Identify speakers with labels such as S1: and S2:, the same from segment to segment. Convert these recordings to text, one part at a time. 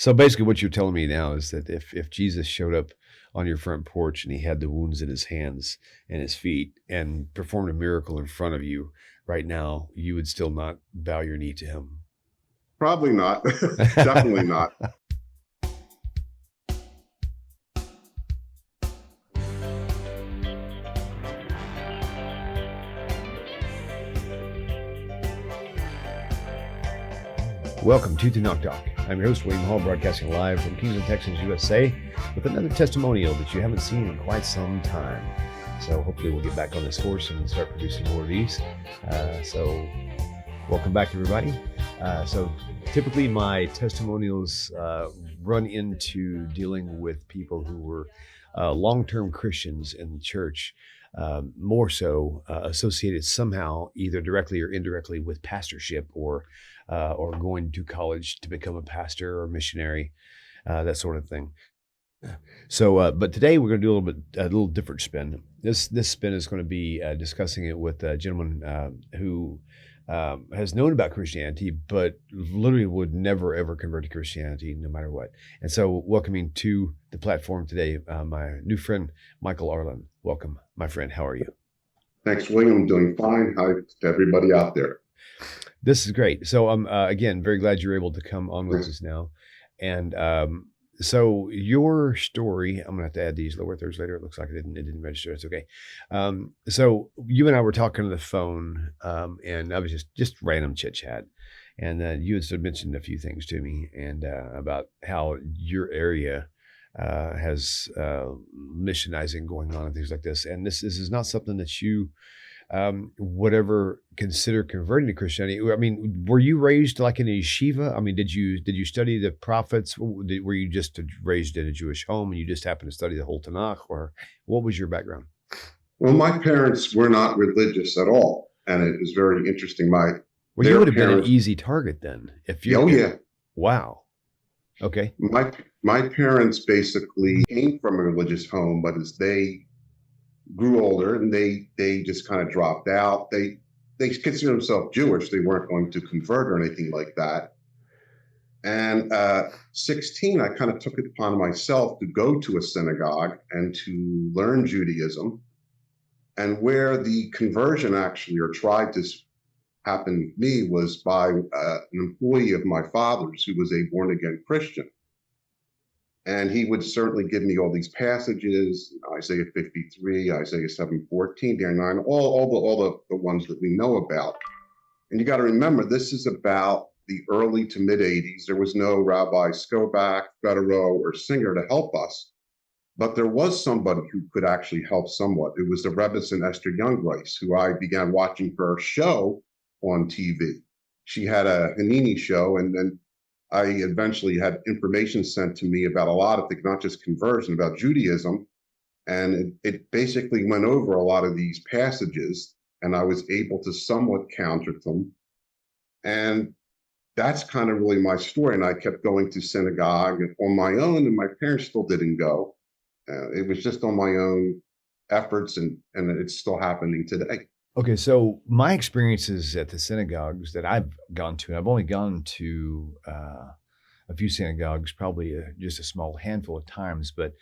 S1: So basically what you're telling me now is that if Jesus showed up on your front porch and he had the wounds in his hands and his feet and performed a miracle in front of you right now, you would still not bow your knee to him.
S2: Probably not. Definitely not.
S1: Welcome to TaNaCh Talk. I'm your host, William Hall, broadcasting live from Kingston, Texas, USA, with another testimonial that you haven't seen in quite some time. So hopefully we'll get back on this horse and start producing more of these. So welcome back, everybody. So typically my testimonials run into dealing with people who were long-term Christians in the church, more so associated somehow, either directly or indirectly, with pastorship or going to college to become a pastor or missionary, that sort of thing. So, but today we're going to do a little different spin. This spin is going to be discussing it with a gentleman who has known about Christianity, but literally would never ever convert to Christianity, no matter what. And so, welcoming to the platform today, my new friend Michael Arlen. Welcome, my friend. How are you?
S2: Thanks, William. I'm doing fine. Hi to everybody out there.
S1: This is great. So I'm again very glad you're able to come on with us now. And so your story, I'm gonna have to add these lower thirds later. It looks like it didn't register. It's okay. So you and I were talking on the phone, and I was just random chit chat, and you had sort of mentioned a few things to me and about how your area has missionizing going on and things like this. And this is not something that you would ever consider converting to Christianity. I mean, were you raised like in a yeshiva? I mean, did you study the prophets? Were you just raised in a Jewish home and you just happened to study the whole TaNaCh, or what was your background?
S2: Well, my parents were not religious at all, and it was very interesting.
S1: Well, you would have been an easy target then, if you.
S2: Oh yeah.
S1: Wow. Okay.
S2: My parents basically came from a religious home, but as they grew older and they just kind of dropped out. They consider themselves Jewish. They weren't going to convert or anything like that. And 16, I kind of took it upon myself to go to a synagogue and to learn Judaism. And where the conversion actually, or tried to happen with me, was by an employee of my father's who was a born-again Christian. And he would certainly give me all these passages, Isaiah 53, Isaiah 7:14, Daniel 9, all the ones that we know about. And you got to remember, this is about the early to mid 80s. There was no Rabbi Skobach, Federer, or Singer to help us. But there was somebody who could actually help somewhat. It was the Rebbetzin Esther Youngrice, who I began watching her show on TV. She had a Hanini show, and then I eventually had information sent to me about a lot of things, not just conversion, about Judaism. And it basically went over a lot of these passages, and I was able to somewhat counter them. And that's kind of really my story. And I kept going to synagogue on my own, and my parents still didn't go. It was just on my own efforts, and it's still happening today.
S1: Okay, so my experiences at the synagogues that I've gone to, and I've only gone to a few synagogues, probably just a small handful of times, but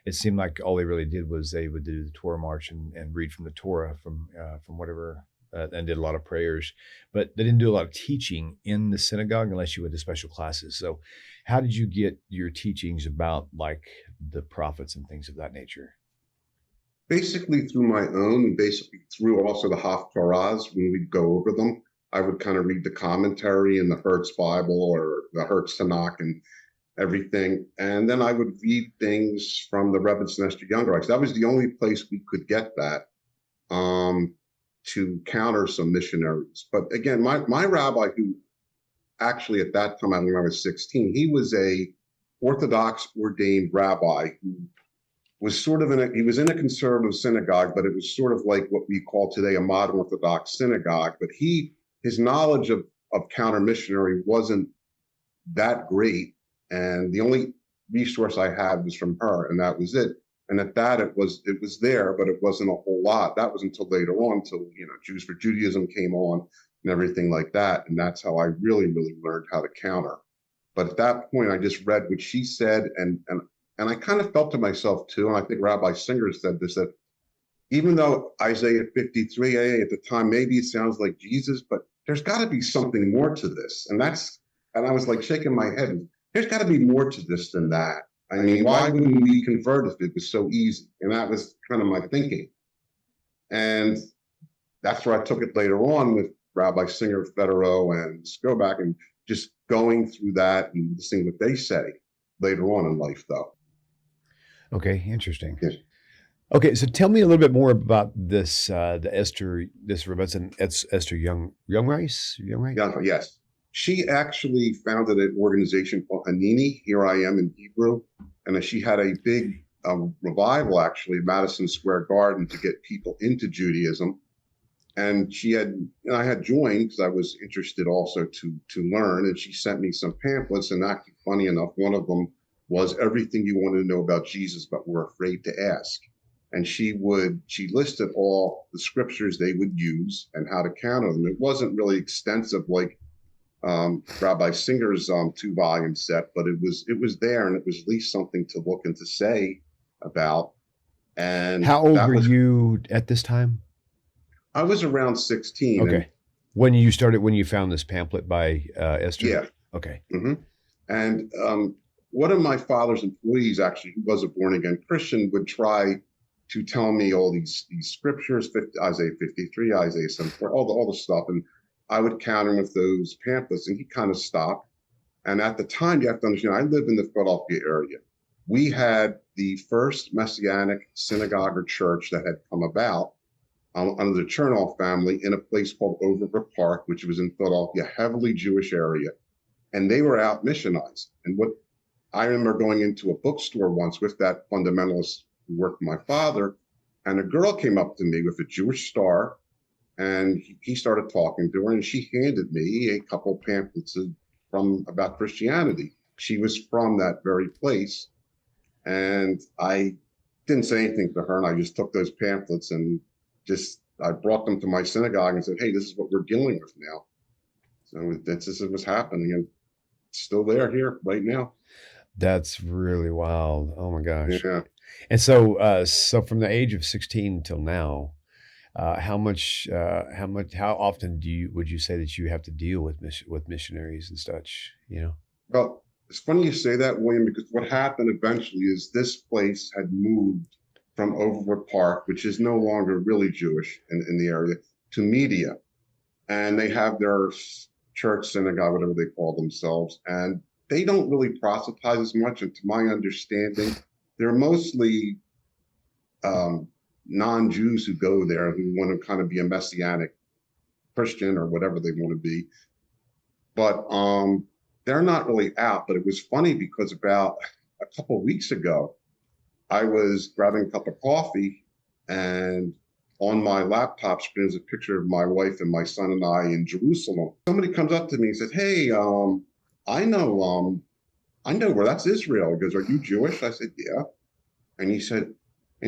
S1: it seemed like all they really did was they would do the Torah march and read from the Torah from whatever, and did a lot of prayers, but they didn't do a lot of teaching in the synagogue unless you went to special classes. So how did you get your teachings about like the prophets and things of that nature?
S2: Basically through my own, and basically through also the Hardcovers. When we'd go over them, I would kind of read the commentary in the Hertz Bible or the Hertz TaNaCh and everything. And then I would read things from the Rebbetzin Esther Youngrice. That was the only place we could get that to counter some missionaries. But again, my rabbi, who actually at that time, when I was 16, he was a Orthodox ordained rabbi who was sort of he was in a conservative synagogue, but it was sort of like what we call today a modern Orthodox synagogue. But his knowledge of counter-missionary wasn't that great. And the only resource I had was from her, and that was it. And at that, it was there, but it wasn't a whole lot. That was until later on, until Jews for Judaism came on and everything like that. And that's how I really, really learned how to counter. But at that point, I just read what she said, and I kind of felt to myself too, and I think Rabbi Singer said this, that even though Isaiah 53, at the time, maybe it sounds like Jesus, but there's got to be something more to this. And I was like shaking my head. There's got to be more to this than that. I mean, why wouldn't we convert if it was so easy? And that was kind of my thinking. And that's where I took it later on with Rabbi Singer, Federo, and Skobach, and just going through that and listening what they say later on in life, though.
S1: Okay, interesting.
S2: Yes.
S1: Okay, so tell me a little bit more about this, the Esther, this Rebecca Esther Youngrice?
S2: Yes. She actually founded an organization called Hanini, Here I Am in Hebrew, and she had a big revival, actually, at Madison Square Garden to get people into Judaism. And I had joined because I was interested also to learn, and she sent me some pamphlets, and actually, funny enough, one of them was everything you wanted to know about Jesus, but were afraid to ask. And she listed all the scriptures they would use and how to counter them. It wasn't really extensive like Rabbi Singer's 2-volume set, but it was there, and it was at least something to look and to say about. And
S1: how old were you at this time?
S2: I was around 16.
S1: Okay. When you found this pamphlet by Esther?
S2: Yeah.
S1: Okay.
S2: Mm-hmm. And one of my father's employees, actually, who was a born-again Christian, would try to tell me all these scriptures, Isaiah 53, Isaiah 74, all the stuff. And I would counter him with those pamphlets, and he kind of stopped. And at the time, you have to understand, I lived in the Philadelphia area. We had the first Messianic synagogue or church that had come about under the Chernoff family in a place called Overbrook Park, which was in Philadelphia, heavily Jewish area. And they were out missionized. And what I remember going into a bookstore once with that fundamentalist who worked with my father, and a girl came up to me with a Jewish star, and he started talking to her, and she handed me a couple pamphlets about Christianity. She was from that very place, and I didn't say anything to her, and I just took those pamphlets and I brought them to my synagogue and said, hey, this is what we're dealing with now. So this is what's happening, and it's still here right now.
S1: That's really wild. Oh my gosh.
S2: Yeah.
S1: And so from the age of 16 till now, how often would you say that you have to deal with missionaries and such,
S2: Well, it's funny you say that, William, because what happened eventually is this place had moved from Overbrook Park, which is no longer really Jewish in the area, to Media. And they have their church, synagogue, whatever they call themselves. And they don't really proselytize as much. And to my understanding, they're mostly non-Jews who go there who want to kind of be a Messianic Christian or whatever they want to be. But they're not really out. But it was funny because about a couple of weeks ago, I was grabbing a cup of coffee, and on my laptop screen is a picture of my wife and my son and I in Jerusalem. Somebody comes up to me and says, hey, I know where that's Israel. He goes, are you Jewish? I said, yeah. And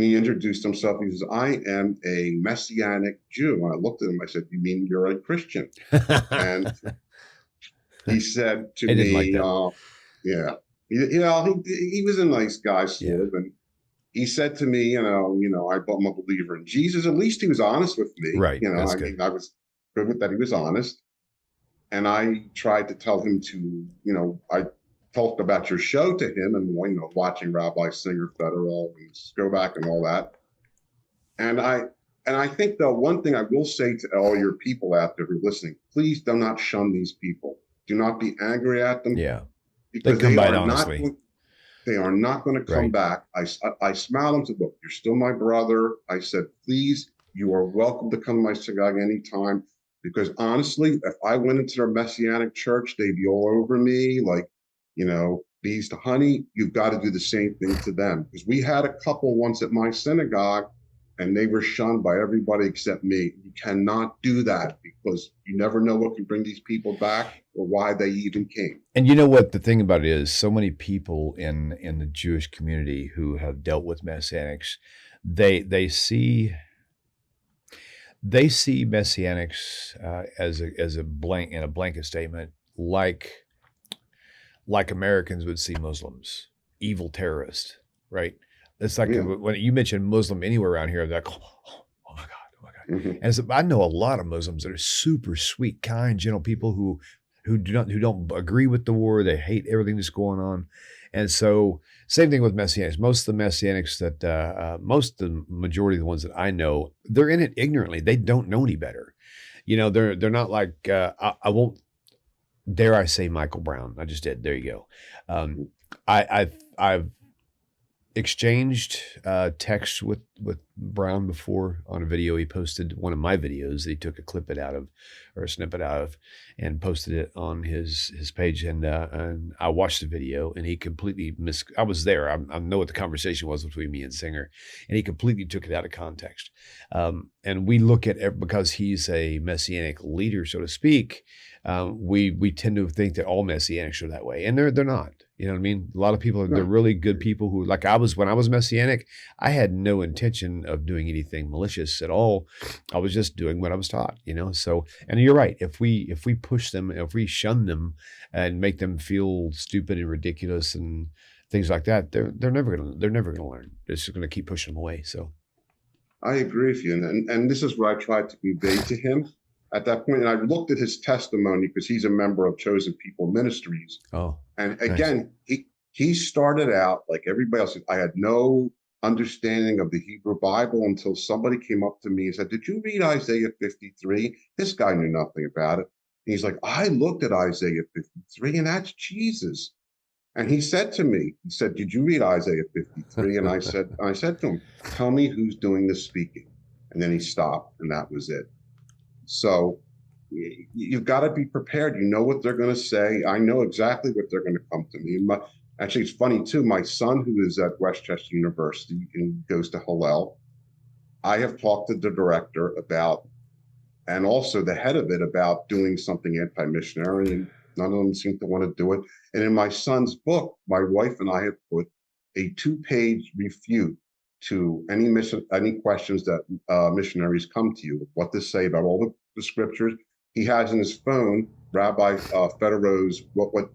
S2: he introduced himself. He says, I am a Messianic Jew. And I looked at him, I said, you mean you're a Christian? And he said to me, like yeah, he was a nice guy, sort of. And he said to me, I'm a believer in Jesus. At least he was honest with me.
S1: Right.
S2: I mean, I was good with that. He was honest. And I tried to tell him I talked about your show to him and, watching Rabbi Singer, Federo, and Skobach and all that. And I think, though, one thing I will say to all your people out there who are listening, please do not shun these people. Do not be angry at them.
S1: Yeah.
S2: Because
S1: they are honestly.
S2: They are not going to come back. I smiled and said, look, you're still my brother. I said, please, you are welcome to come to my synagogue anytime. Because honestly, if I went into their Messianic church, they'd be all over me, like, bees to honey. You've got to do the same thing to them. Because we had a couple once at my synagogue, and they were shunned by everybody except me. You cannot do that because you never know what can bring these people back or why they even came.
S1: And you know what the thing about it is, so many people in the Jewish community who have dealt with Messianics, they see Messianics as a blanket statement, like like Americans would see Muslims, evil terrorists, right? It's like
S2: Yeah.
S1: when you mention Muslim anywhere around here, they're like, oh my God, oh my God.
S2: Mhm.
S1: And so I know a lot of Muslims that are super sweet, kind, gentle people who don't agree with the war. They hate everything that's going on. And so same thing with Messianics. Most of the Messianics most of the majority of the ones that I know, they're in it ignorantly. They don't know any better. They're not like, I won't, dare I say Michael Brown. I just did. There you go. I've exchanged texts with Brown before on a video he posted, one of my videos that he took a snippet out of and posted it on his page, and I watched the video, and he completely I was there. I know what the conversation was between me and Singer, and he completely took it out of context. And we look at, because he's a Messianic leader, so to speak, we tend to think that all Messianics are that way, and they're not. You know what I mean? A lot of people, they're really good people who, like when I was Messianic, I had no intention of doing anything malicious at all. I was just doing what I was taught, So, and you're right. If we push them, if we shun them and make them feel stupid and ridiculous and things like that, they're never gonna learn. They're just gonna keep pushing them away. So,
S2: I agree with you, and this is what I tried to convey to him at that point. And I looked at his testimony because he's a member of Chosen People Ministries.
S1: Oh,
S2: and again, nice. He started out like everybody else. I had no understanding of the Hebrew Bible until somebody came up to me and said, "Did you read Isaiah 53?" This guy knew nothing about it. And he's like, "I looked at Isaiah 53, and that's Jesus." And he said to me, "Did you read Isaiah 53?" And I said to him, "Tell me who's doing the speaking." And then he stopped, and that was it. So you've got to be prepared. You know what they're going to say. I know exactly what they're going to come to me. Actually, it's funny too. My son, who is at Westchester University and goes to Hillel, I have talked to the director about, and also the head of it, about doing something anti-missionary, and none of them seem to want to do it. And in my son's book, my wife and I have put a 2-page refute to any questions that missionaries come to you, what to say about all the scriptures. He has in his phone Rabbi Federer's what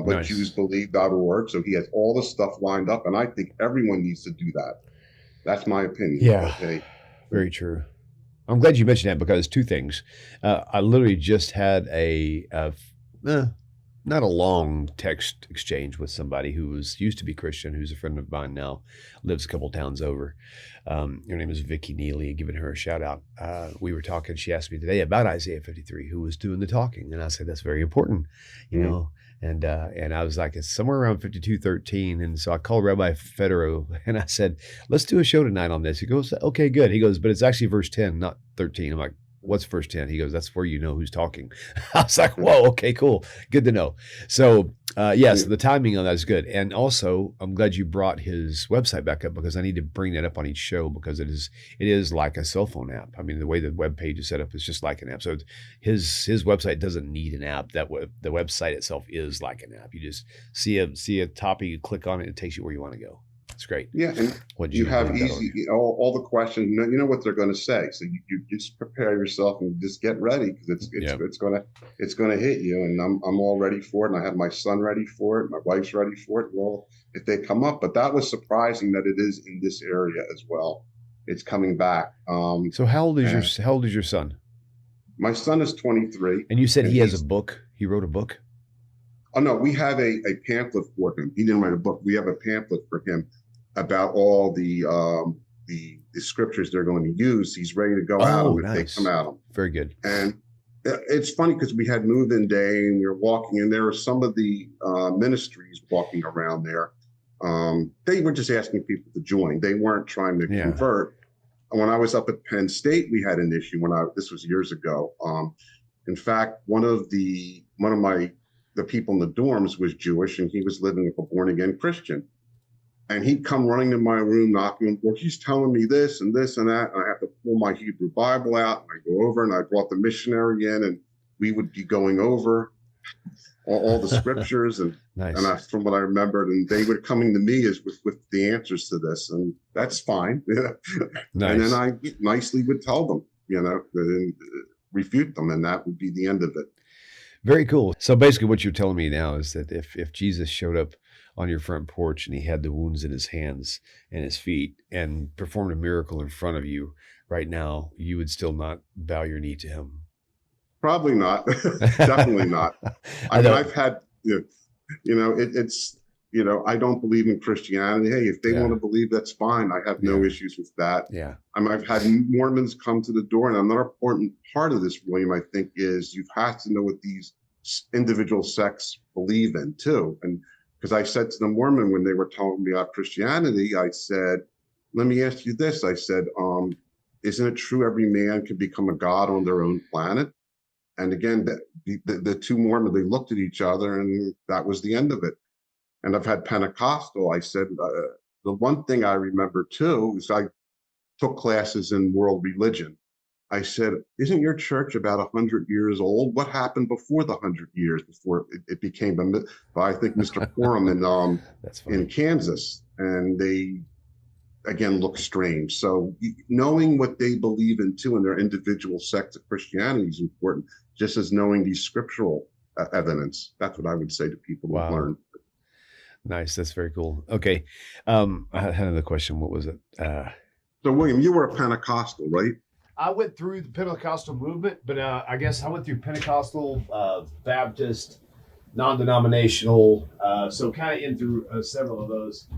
S2: nice. Jews believe.org. So he has all the stuff lined up, and I think everyone needs to do that. That's my opinion.
S1: Yeah, okay. Very true. I'm glad you mentioned that, because two things. I literally just had not a long text exchange with somebody who used to be Christian, who's a friend of mine now, lives a couple towns over. Her name is Vicky Neely, giving her a shout out. We were talking, she asked me today about Isaiah 53, who was doing the talking. And I said, that's very important, you know. And I was like, it's somewhere around 52:13. And so I called Rabbi Federer and I said, let's do a show tonight on this. He goes, okay, good. He goes, but it's actually verse 10, not 13. I'm like, what's verse 10? He goes, that's where you know who's talking. I was like, whoa, okay, cool. Good to know. So yes, the timing on that is good. And also, I'm glad you brought his website back up, because I need to bring that up on each show, because it is like a cell phone app. I mean, the way the web page is set up is just like an app. So his website doesn't need an app. The website itself is like an app. You just see a topic, you click on it, it takes you where you want to go. It's great.
S2: Yeah, and you have easy all the questions. You know what they're going to say, so you just prepare yourself and just get ready, because it's gonna hit you. And I'm all ready for it, and I have my son ready for it, my wife's ready for it. Well, if they come up, but that was surprising that it is in this area as well. It's coming back.
S1: So how old is your son?
S2: My son is 23.
S1: And you said he has a book. He wrote a book.
S2: Oh no, we have a pamphlet for him. He didn't write a book. We have a pamphlet for him about all the scriptures they're going to use. He's ready to go out if they come at him.
S1: Very good.
S2: And it's funny, because we had move-in day and we were walking, and there were some of the ministries walking around there. They were just asking people to join. They weren't trying to convert. And when I was up at Penn State, we had an issue this was years ago. In fact, one of the people in the dorms was Jewish, and he was living with a born-again Christian. And he'd come running to my room, knocking on the door. He's telling me this and this and that. And I have to pull my Hebrew Bible out. And I go over, and I brought the missionary in, and we would be going over all the scriptures. And
S1: nice.
S2: And from what I remembered, and they were coming to me with the answers to this. And that's fine. Nice. And then I nicely would tell them, and refute them. And that would be the end of it.
S1: Very cool. So basically what you're telling me now is that if Jesus showed up on your front porch and he had the wounds in his hands and his feet and performed a miracle in front of you right now, you would still not bow your knee to him.
S2: Probably not. Definitely not. I mean, I've had, it's, I don't believe in Christianity. Hey, if they want to believe, that's fine. I have no issues with that.
S1: Yeah.
S2: I mean, I've had Mormons come to the door, and another important part of this, William, I think, is you have to know what these individual sects believe in too. And because I said to the Mormon when they were telling me about Christianity, I said, let me ask you this. I said, isn't it true every man can become a god on their own planet? And again, the two Mormons, they looked at each other, and that was the end of it. And I've had Pentecostal. I said, the one thing I remember too is I took classes in world religion. I said, isn't your church about 100 years old? What happened before the 100 years before it became I think Mr. Quorum in Kansas, and they again look strange. So knowing what they believe in too in their individual sects of Christianity is important, just as knowing the scriptural evidence. That's what I would say to people who learn.
S1: Nice. That's very cool. Okay. I had another question. What was it?
S2: So William, you were a Pentecostal, right?
S3: I went through the Pentecostal movement, but I guess I went through Pentecostal, Baptist, non-denominational, so kind of in through several of those.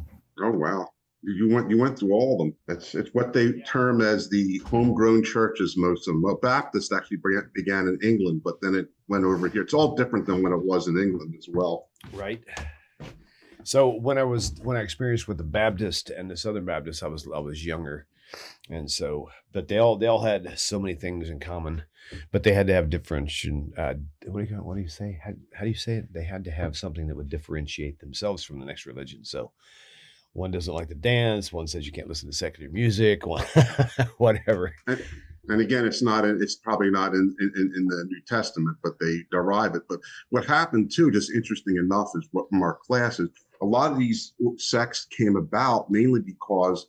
S2: Oh wow, you went through all of them. It's what they term as the homegrown churches. Most of them. Well, Baptist actually began in England, but then it went over here. It's all different than when it was in England as well.
S1: Right. So when I experienced with the Baptist and the Southern Baptist, I was younger. And so, but they all had so many things in common, but they had to have differentiation. What do you say? How do you say it? They had to have something that would differentiate themselves from the next religion. So one doesn't like to dance. One says you can't listen to secular music, whatever.
S2: And again, it's probably not in the New Testament, but they derive it. But what happened too, just interesting enough, is what from our classes, a lot of these sects came about mainly because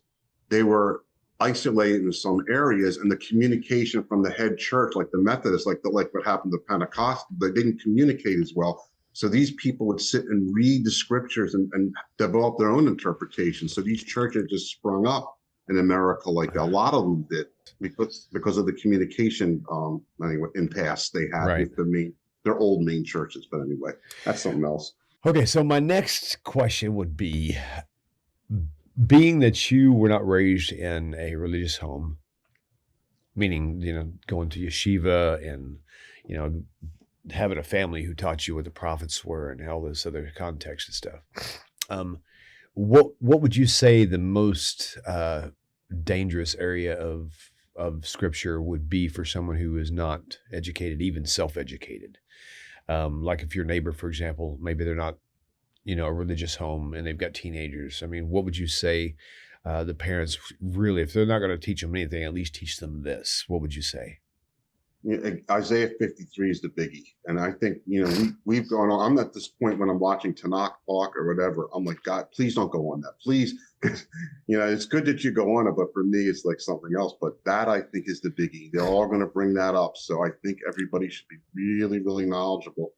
S2: they were isolated in some areas, and the communication from the head church, like the Methodists, like what happened to Pentecostal, they didn't communicate as well. So these people would sit and read the scriptures and develop their own interpretation. So these churches just sprung up in America, like a lot of them did, because of the communication impasse they had with their old main churches. But anyway, that's something else.
S1: Okay, so my next question would be, being that you were not raised in a religious home, meaning, going to yeshiva and, having a family who taught you what the prophets were and all this other context and stuff. What would you say the most dangerous area of scripture would be for someone who is not educated, even self-educated? Like if your neighbor, for example, maybe they're not, a religious home and they've got teenagers. I mean, what would you say the parents really, if they're not going to teach them anything, at least teach them this? What would you say?
S2: Isaiah 53 is the biggie. And I think, we've gone on. I'm at this point when I'm watching TaNaCh talk or whatever. I'm like, God, please don't go on that. Please. It's good that you go on it, but for me, it's like something else. But that, I think, is the biggie. They're all going to bring that up. So I think everybody should be really, really knowledgeable.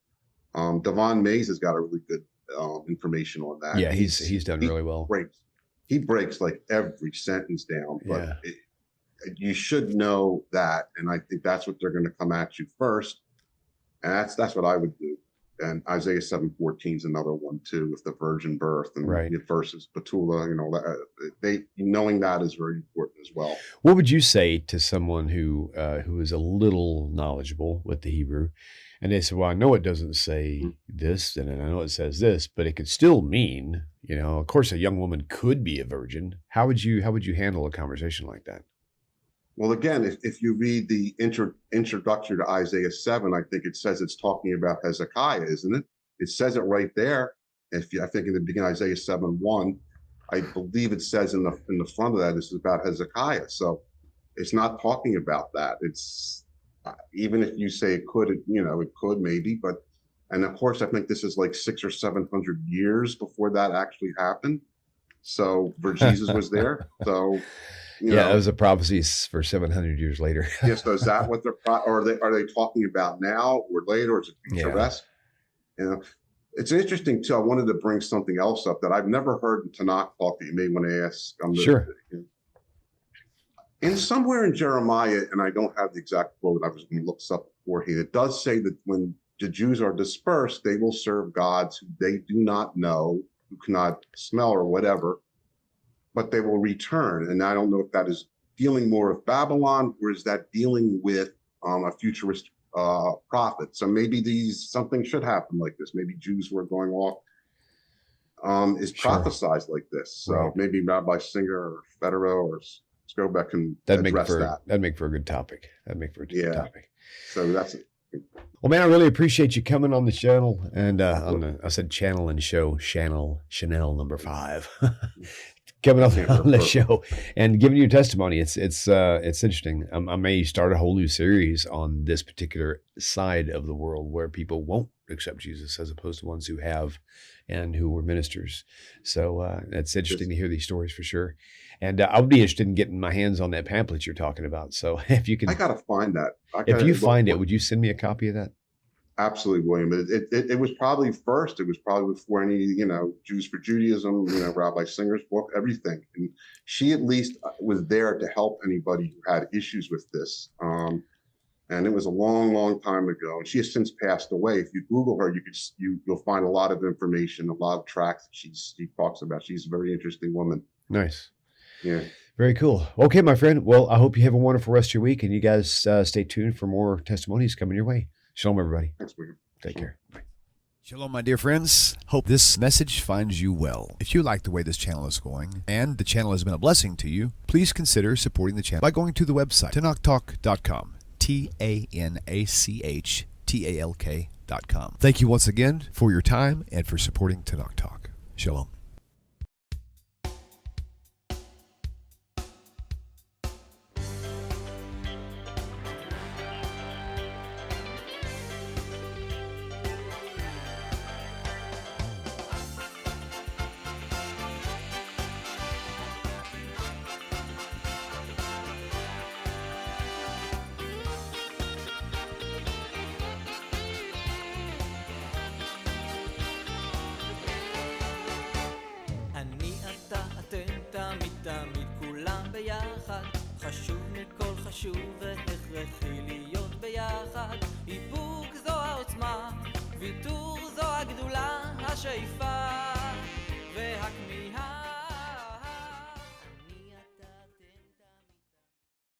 S2: Devon Mays has got a really good information on that.
S1: Yeah, he's done really well.
S2: He breaks like every sentence down, but you should know that, and I think that's what they're going to come at you first, and that's what I would do. And Isaiah 7:14 is another one too, with the virgin birth and versus Betula. Knowing that is very important as well.
S1: What would you say to someone who is a little knowledgeable with the Hebrew, and they say, "Well, I know it doesn't say this, and I know it says this, but it could still mean, of course, a young woman could be a virgin." How would you handle a conversation like that?
S2: Well, again, if you read the introductory to Isaiah 7, I think it says it's talking about Hezekiah, isn't it? It says it right there. I think in the beginning, Isaiah 7:1, I believe it says in the front of that, this is about Hezekiah. So it's not talking about that. It's even if you say it could, it could maybe, and of course, I think this is like 600 or 700 years before that actually happened. So where Jesus was there. So
S1: Yeah, it was a prophecy for 700 years later.
S2: Yes, so is that what they're or are they talking about now or later, or is it futuresque? You know, it's interesting too. I wanted to bring something else up that I've never heard in TaNaCh talk that you may want to ask.
S1: Sure.
S2: In somewhere in Jeremiah, and I don't have the exact quote, I was going to look this up beforehand. It does say that when the Jews are dispersed, they will serve gods who they do not know, who cannot smell or whatever, but they will return. And I don't know if that is dealing more with Babylon, or is that dealing with a futurist prophet? So maybe something should happen like this. Maybe Jews who are going off is prophesized like this. So maybe Rabbi Singer or Federo or Scobeck can address that.
S1: That'd make for a good topic. Topic.
S2: So that's it.
S1: Well, man, I really appreciate you coming on the channel, and I said channel and show, Chanel number 5. Coming on the show and giving your testimony. It's interesting. I may start a whole new series on this particular side of the world where people won't accept Jesus, as opposed to ones who have and who were ministers. So it's interesting to hear these stories for sure. And I would be interested in getting my hands on that pamphlet you're talking about. So if you can,
S2: I gotta find that.
S1: If you find it, would you send me a copy of that?
S2: Absolutely, William. It was probably first. It was probably before any, Jews for Judaism, Rabbi Singer's book, everything. And she at least was there to help anybody who had issues with this. And it was a long, long time ago. And she has since passed away. If you Google her, you'll find a lot of information, a lot of tracks that she talks about. She's a very interesting woman.
S1: Nice.
S2: Yeah.
S1: Very cool. Okay, my friend. Well, I hope you have a wonderful rest of your week, and you guys stay tuned for more testimonies coming your way. Shalom, everybody.
S2: Thanks, William.
S1: Take care. Bye.
S4: Shalom, my dear friends. Hope this message finds you well. If you like the way this channel is going, and the channel has been a blessing to you, please consider supporting the channel by going to the website, TaNachTalk.com, TaNachTalk.com. Thank you once again for your time and for supporting TaNaCh Talk. Shalom.
S5: תמיד כולם ביחד, חשוב מכל חשוב